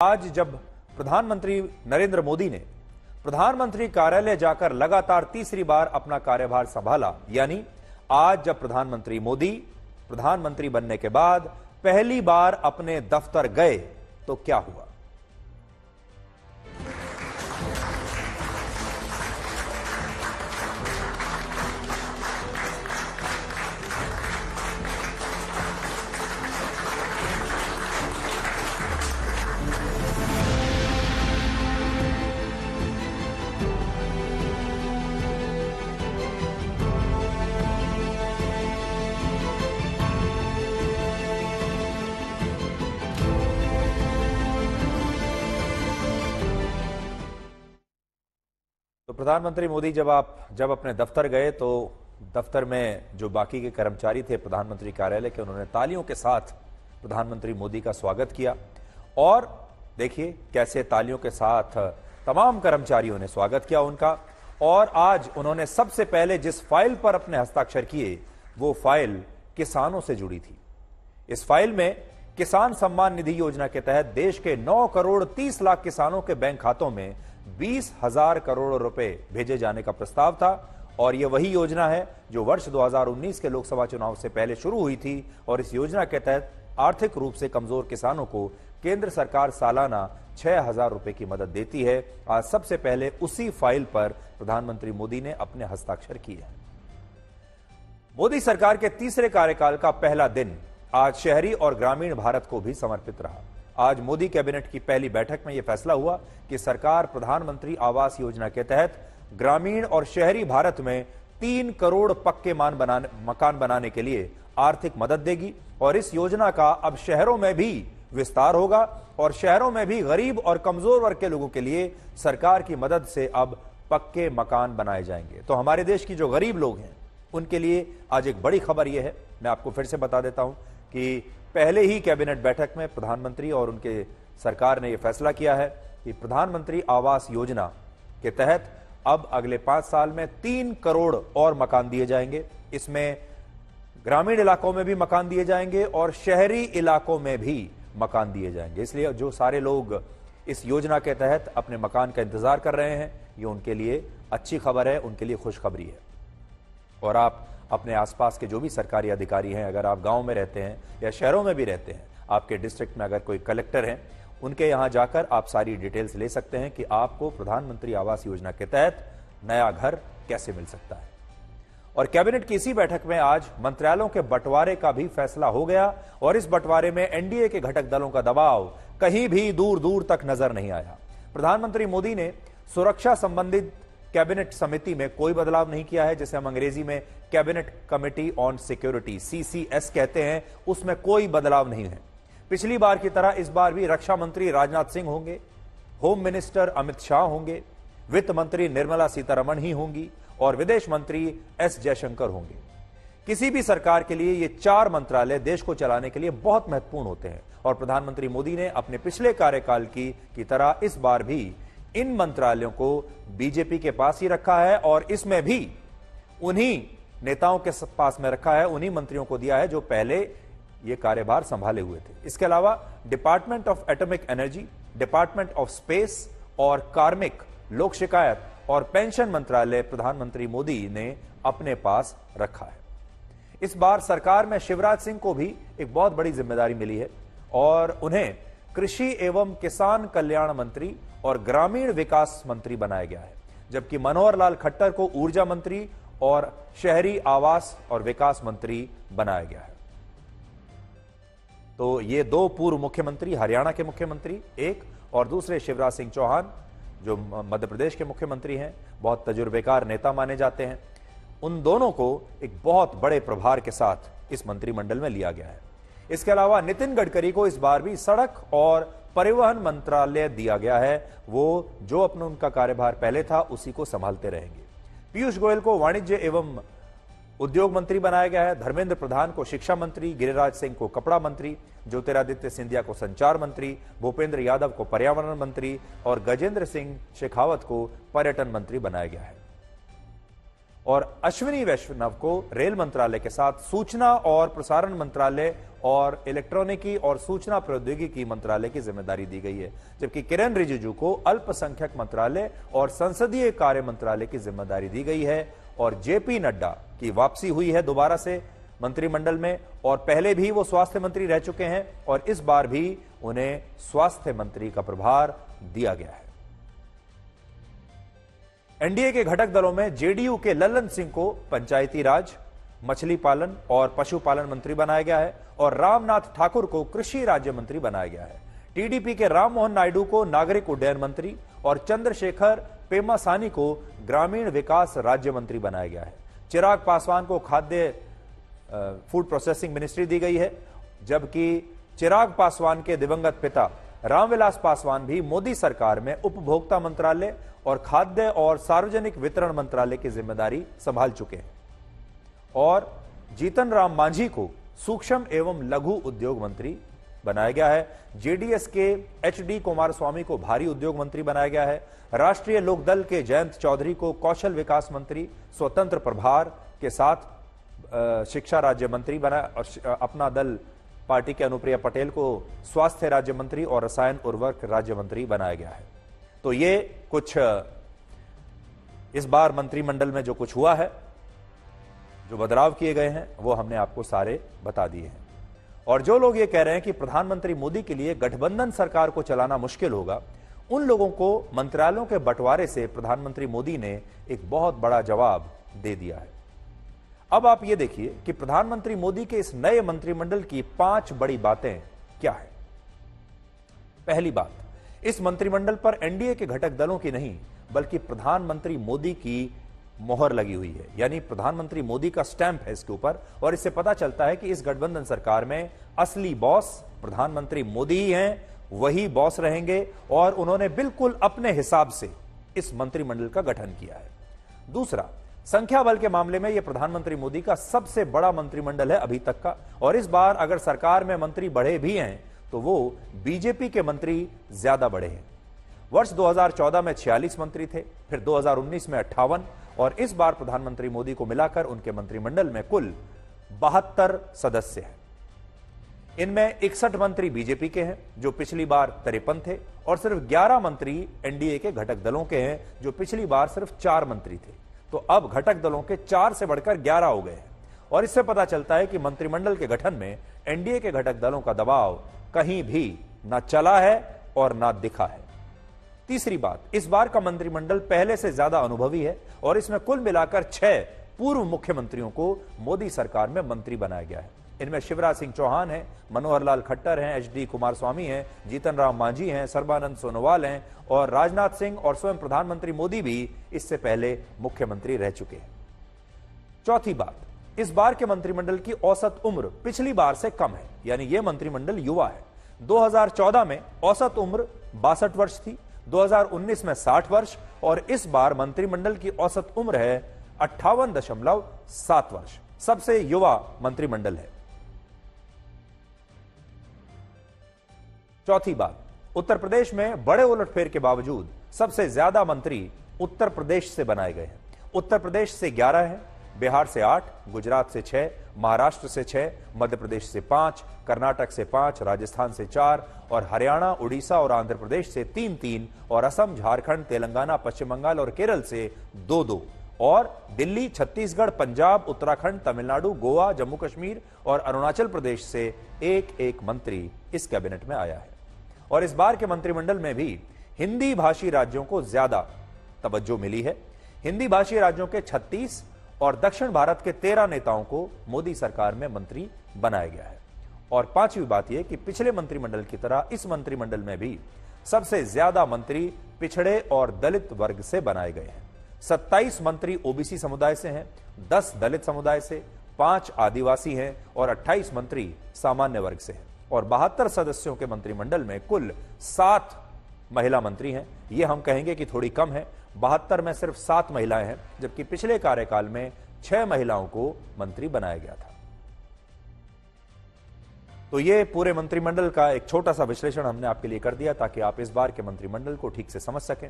आज जब प्रधानमंत्री नरेंद्र मोदी ने प्रधानमंत्री कार्यालय जाकर लगातार तीसरी बार अपना कार्यभार संभाला, यानी आज जब प्रधानमंत्री मोदी प्रधानमंत्री बनने के बाद पहली बार अपने दफ्तर गए तो क्या हुआ। तो प्रधानमंत्री मोदी जब अपने दफ्तर गए तो दफ्तर में जो बाकी के कर्मचारी थे प्रधानमंत्री कार्यालय के, उन्होंने तालियों के साथ प्रधानमंत्री मोदी का स्वागत किया। और देखिए कैसे तालियों के साथ तमाम कर्मचारियों ने स्वागत किया उनका। और आज उन्होंने सबसे पहले जिस फाइल पर अपने हस्ताक्षर किए वो फाइल किसानों से जुड़ी थी। इस फाइल में किसान सम्मान निधि योजना के तहत देश के 9 करोड़ 30 लाख किसानों के बैंक खातों में 20,000 करोड़ रुपए भेजे जाने का प्रस्ताव था। और यह वही योजना है जो वर्ष 2019 के लोकसभा चुनाव से पहले शुरू हुई थी। और इस योजना के तहत आर्थिक रूप से कमजोर किसानों को केंद्र सरकार सालाना 6,000 रुपए की मदद देती है। आज सबसे पहले उसी फाइल पर प्रधानमंत्री मोदी ने अपने हस्ताक्षर किए हैं। मोदी सरकार के तीसरे कार्यकाल का पहला दिन आज शहरी और ग्रामीण भारत को भी समर्पित रहा। आज मोदी कैबिनेट की पहली बैठक में यह फैसला हुआ कि सरकार प्रधानमंत्री आवास योजना के तहत ग्रामीण और शहरी भारत में 3 करोड़ पक्के मकान बनाने के लिए आर्थिक मदद देगी। और इस योजना का अब शहरों में भी विस्तार होगा और शहरों में भी गरीब और कमजोर वर्ग के लोगों के लिए सरकार की मदद से अब पक्के मकान बनाए जाएंगे। तो हमारे देश की जो गरीब लोग हैं उनके लिए आज एक बड़ी खबर यह है, मैं आपको फिर से बता देता हूं कि पहले ही कैबिनेट बैठक में प्रधानमंत्री और उनके सरकार ने यह फैसला किया है कि प्रधानमंत्री आवास योजना के तहत अब अगले 5 साल में 3 करोड़ और मकान दिए जाएंगे। इसमें ग्रामीण इलाकों में भी मकान दिए जाएंगे और शहरी इलाकों में भी मकान दिए जाएंगे। इसलिए जो सारे लोग इस योजना के तहत अपने मकान का इंतजार कर रहे हैं, ये उनके लिए अच्छी खबर है, उनके लिए खुशखबरी है। और आप अपने आसपास के जो भी सरकारी अधिकारी हैं, अगर आप गांव में रहते हैं या शहरों में भी रहते हैं, आपके डिस्ट्रिक्ट में अगर कोई कलेक्टर हैं, उनके यहां जाकर आप सारी डिटेल्स ले सकते हैं कि आपको प्रधानमंत्री आवास योजना के तहत नया घर कैसे मिल सकता है। और कैबिनेट की इसी बैठक में आज मंत्रालयों के बंटवारे का भी फैसला हो गया। और इस बंटवारे में एनडीए के घटक दलों का दबाव कहीं भी दूर दूर तक नजर नहीं आया। प्रधानमंत्री मोदी ने सुरक्षा संबंधित कैबिनेट समिति में कोई बदलाव नहीं किया है, जिसे हम अंग्रेजी में cabinet committee on security CCS कहते हैं, उसमें कोई बदलाव नहीं है। पिछली बार की तरह इस बार भी रक्षा मंत्री राजनाथ सिंह होंगे, होम मिनिस्टर अमित शाह होंगे, वित्त मंत्री निर्मला सीतारमण ही होंगी और विदेश मंत्री S जयशंकर होंगे। किसी भी सरकार के लिए ये 4 मंत्रालय देश को चलाने के लिए बहुत महत्वपूर्ण होते हैं। और प्रधानमंत्री मोदी ने अपने पिछले कार्यकाल की तरह इस बार भी इन मंत्रालयों को बीजेपी के पास ही रखा है और इसमें भी उन्हीं नेताओं के पास में रखा है, उन्हीं मंत्रियों को दिया है जो पहले ये कार्यभार संभाले हुए थे। इसके अलावा department of atomic energy, department of space और कार्मिक, लोक शिकायत और पेंशन मंत्रालय प्रधानमंत्री मोदी ने अपने पास रखा है। इस बार सरकार में शिवराज सिंह को भी एक बहुत बड़ी जिम्मेदारी मिली है और उन्हें कृषि एवं किसान कल्याण मंत्री और ग्रामीण विकास मंत्री बनाया गया है, जबकि मनोहर लाल खट्टर को ऊर्जा मंत्री और शहरी आवास और विकास मंत्री बनाया गया है। तो ये 2 पूर्व मुख्यमंत्री, हरियाणा के मुख्यमंत्री एक और दूसरे शिवराज सिंह चौहान जो मध्य प्रदेश के मुख्यमंत्री हैं, बहुत तजुर्बेकार नेता माने जाते हैं, उन दोनों को एक बहुत बड़े प्रभार के साथ इस मंत्रिमंडल में लिया गया है। इसके अलावा नितिन गडकरी को इस बार भी सड़क और परिवहन मंत्रालय दिया गया है, वो जो अपना उनका कार्यभार पहले था उसी को संभालते रहेंगे। पीयूष गोयल को वाणिज्य एवं उद्योग मंत्री बनाया गया है, धर्मेंद्र प्रधान को शिक्षा मंत्री, गिरिराज सिंह को कपड़ा मंत्री, ज्योतिरादित्य सिंधिया को संचार मंत्री, भूपेंद्र यादव को पर्यावरण मंत्री और गजेंद्र सिंह शेखावत को पर्यटन मंत्री बनाया गया है। और अश्विनी वैष्णव को रेल मंत्रालय के साथ सूचना और प्रसारण मंत्रालय और इलेक्ट्रॉनिकी और सूचना प्रौद्योगिकी मंत्रालय की जिम्मेदारी दी गई है, जबकि किरेन रिजिजू को अल्पसंख्यक मंत्रालय और संसदीय कार्य मंत्रालय की जिम्मेदारी दी गई है। और जेपी नड्डा की वापसी हुई है दोबारा से मंत्रिमंडल में, और पहले भी वो स्वास्थ्य मंत्री रह चुके हैं और इस बार भी उन्हें स्वास्थ्य मंत्री का प्रभार दिया गया है। एनडीए के घटक दलों में जेडीयू के लल्लन सिंह को पंचायती राज, मछली पालन और पशुपालन मंत्री बनाया गया है और रामनाथ ठाकुर को कृषि राज्य मंत्री बनाया गया है। टीडीपी के राम मोहन नायडू को नागरिक उड्डयन मंत्री और चंद्रशेखर पेम्मासानी को ग्रामीण विकास राज्य मंत्री बनाया गया है। चिराग पासवान को खाद्य फूड प्रोसेसिंग मिनिस्ट्री दी गई है, जबकि चिराग पासवान के दिवंगत पिता रामविलास पासवान भी मोदी सरकार में उपभोक्ता मंत्रालय और खाद्य और सार्वजनिक वितरण मंत्रालय की जिम्मेदारी संभाल चुके हैं। और जीतन राम मांझी को सूक्ष्म एवं लघु उद्योग मंत्री बनाया गया है। जेडीएस के एचडी कुमारस्वामी को भारी उद्योग मंत्री बनाया गया है। राष्ट्रीय लोकदल के जयंत चौधरी को कौशल विकास मंत्री स्वतंत्र प्रभार के साथ शिक्षा राज्य मंत्री बना, और अपना दल पार्टी के अनुप्रिया पटेल को स्वास्थ्य राज्य मंत्री और रसायन उर्वरक राज्य मंत्री बनाया गया है। तो ये कुछ इस बार मंत्रिमंडल में जो कुछ हुआ है, जो बदलाव किए गए हैं, वो हमने आपको सारे बता दिए हैं। और जो लोग ये कह रहे हैं कि प्रधानमंत्री मोदी के लिए गठबंधन सरकार को चलाना मुश्किल होगा, उन लोगों को मंत्रालयों के बंटवारे से प्रधानमंत्री मोदी ने एक बहुत बड़ा जवाब दे दिया है। अब आप ये देखिए कि प्रधानमंत्री मोदी के इस नए मंत्रिमंडल की 5 बड़ी बातें क्या है। पहली बात, इस मंत्रिमंडल पर एनडीए के घटक दलों की नहीं बल्कि प्रधानमंत्री मोदी की मोहर लगी हुई है, यानी प्रधानमंत्री मोदी का स्टैंप है इसके ऊपर। और इससे पता चलता है कि इस गठबंधन सरकार में असली बॉस प्रधानमंत्री मोदी ही हैं, वही बॉस रहेंगे और उन्होंने बिल्कुल अपने हिसाब से इस मंत्रिमंडल का गठन किया है। दूसरा, संख्या बल के मामले में यह प्रधानमंत्री मोदी का सबसे बड़ा मंत्रिमंडल है अभी तक का, और इस बार अगर सरकार में मंत्री बढ़े भी हैं तो वो बीजेपी के मंत्री ज्यादा बढ़े हैं। वर्ष 2014 में 46 मंत्री थे, फिर 2019 में 58, और इस बार प्रधानमंत्री मोदी को मिलाकर उनके मंत्रिमंडल में कुल 72 सदस्य हैं। इनमें 61 मंत्री बीजेपी के हैं जो पिछली बार 53 थे, और सिर्फ 11 मंत्री एनडीए के घटक दलों के हैं जो पिछली बार सिर्फ 4 मंत्री थे। तो अब घटक दलों के 4 से बढ़कर 11 हो गए हैं, और इससे पता चलता है कि मंत्रिमंडल के गठन में एनडीए के घटक दलों का दबाव कहीं भी ना चला है और ना दिखा है। तीसरी बात, इस बार का मंत्रिमंडल पहले से ज्यादा अनुभवी है और इसमें कुल मिलाकर 6 पूर्व मुख्यमंत्रियों को मोदी सरकार में मंत्री बनाया गया है। इनमें शिवराज सिंह चौहान हैं, मनोहर लाल खट्टर हैं, एचडी कुमारस्वामी हैं, जीतन राम मांझी हैं, सर्बानंद सोनोवाल हैं, और राजनाथ सिंह और स्वयं प्रधानमंत्री मोदी भी इससे पहले मुख्यमंत्री रह चुके हैं। चौथी बात, इस बार के मंत्रिमंडल की औसत उम्र पिछली बार से कम है, यानी यह मंत्रिमंडल युवा है। 2014 में औसत उम्र 62 वर्ष थी, 2019 में 60 वर्ष, और इस बार मंत्रिमंडल की औसत उम्र है 58.7 वर्ष। सबसे युवा मंत्रिमंडल है। चौथी बात, उत्तर प्रदेश में बड़े उलटफेर के बावजूद सबसे ज्यादा मंत्री उत्तर प्रदेश से बनाए गए हैं। उत्तर प्रदेश से 11 हैं, बिहार से 8, गुजरात से 6, महाराष्ट्र से 6, मध्य प्रदेश से 5, कर्नाटक से 5, राजस्थान से 4, और हरियाणा, उड़ीसा और आंध्र प्रदेश से 3-3, और असम, झारखंड, तेलंगाना, पश्चिम बंगाल और केरल से 2-2, और दिल्ली, छत्तीसगढ़, पंजाब, उत्तराखंड, तमिलनाडु, गोवा, जम्मू कश्मीर और अरुणाचल प्रदेश से 1-1 मंत्री इस कैबिनेट में आया है। और इस बार के मंत्रिमंडल में भी हिंदी भाषी राज्यों को ज्यादा तवज्जो मिली है। हिंदी भाषी राज्यों के 36 और दक्षिण भारत के 13 नेताओं को मोदी सरकार में मंत्री बनाया गया है। और पांचवी बात यह कि पिछले मंत्रिमंडल की तरह इस मंत्रिमंडल में भी सबसे ज्यादा मंत्री पिछड़े और दलित वर्ग से बनाए गए हैं। 27 मंत्री ओबीसी समुदाय से हैं, 10 दलित समुदाय से, 5 आदिवासी हैं और 28 मंत्री सामान्य वर्ग से हैं। और 72 सदस्यों के मंत्रिमंडल में कुल 7 महिला मंत्री हैं। ये हम कहेंगे कि थोड़ी कम है, 72 में सिर्फ 7 महिलाएं हैं, जबकि पिछले कार्यकाल में 6 महिलाओं को मंत्री बनाया गया था। तो ये पूरे मंत्रिमंडल का एक छोटा सा विश्लेषण हमने आपके लिए कर दिया ताकि आप इस बार के मंत्रिमंडल को ठीक से समझ सकें।